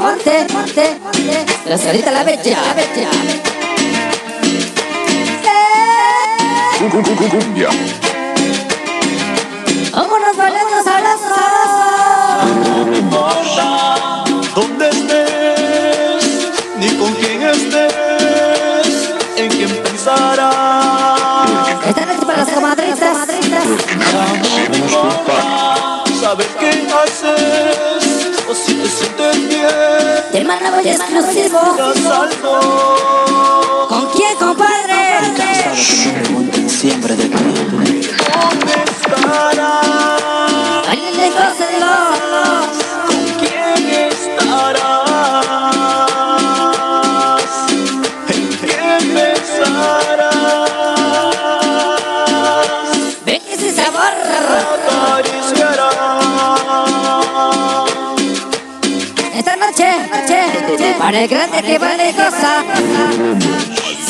monte, la solita la bella. Cumbia. Vámonos bailando sabroso. No importa dónde estés, ni con quién estés, en quién pensarás. Esta noche para las comadritas. No me importa saber qué haces o si te sientes bien. Te mando voy exclusivo. Haz algo. ¿Con quién, compadre? Cansado que me pregunten siempre de ti. ¿Dónde estarás? Báilale, gócenlo. ¿Con quién estarás? ¿En quién pensarás? Ven ese sabor. Acariciarás. Esta noche, para el grande que vale cosa.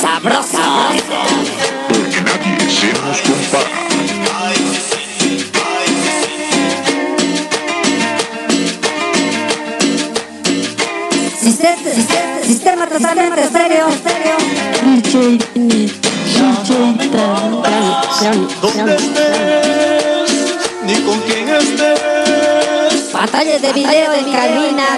Sabroso. Porque nadie se nos compara. Sistema totalmente estéreo. ¿Dónde estés? Ni con quién estés. Pantallas de video en cabina.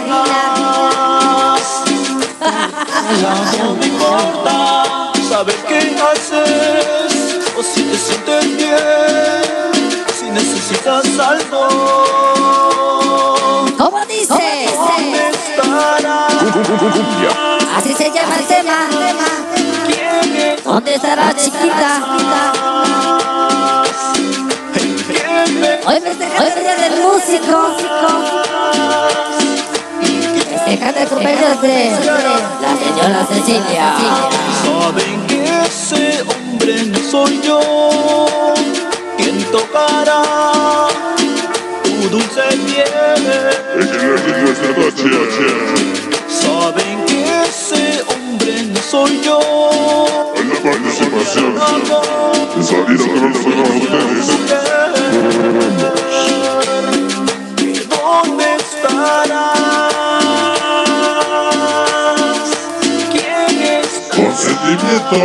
No me importa saber qué haces o si te sientes bien, si necesitas algo. ¿Cómo dice? ¿Dónde estarás? Cumbia. Así se llama el tema. ¿Quién es? ¿Dónde estará chiquita? ¿Quién me Hoy día del músico. Festejando el cumpleaños de la señora Cecilia. saben que ese hombre no soy yo? ¿Quién tocará tu dulce piel? Saben que ese hombre no soy yo. ¿Dónde estarás? ¿Quién es? Consentimiento.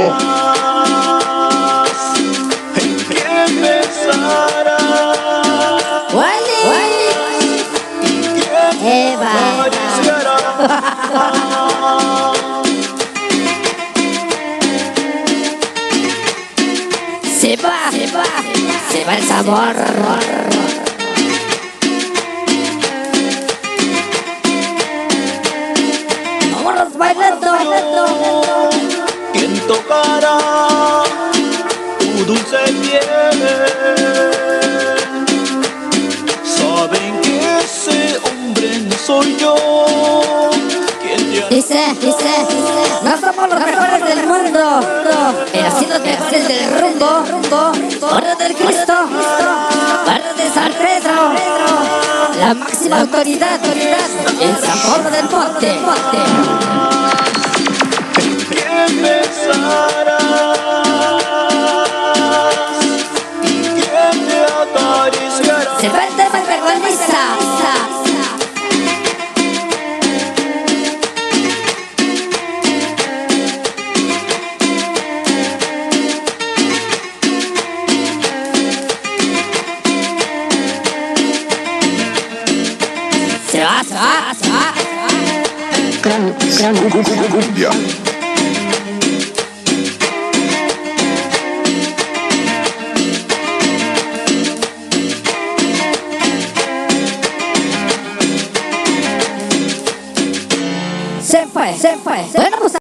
¿En quién pensarás? Wally. ¿Quién Eva. acariciará? Se va el sabor. Vámonos bailando. ¿Quién tocará tu dulce piel? Saben que ese hombre no soy yo. ¿Quién te Dice, no somos los mejores del mundo, pero sí los mejores del rumbo. Orden del Cristo, barrio de San Pedro, la máxima autoridad en San Pablo del Monte. ¿Quién pensarás? ¿Quién te acariciará? Se va el tema y vergüenza. Se va. Cumbia. Se fue. Bueno, pues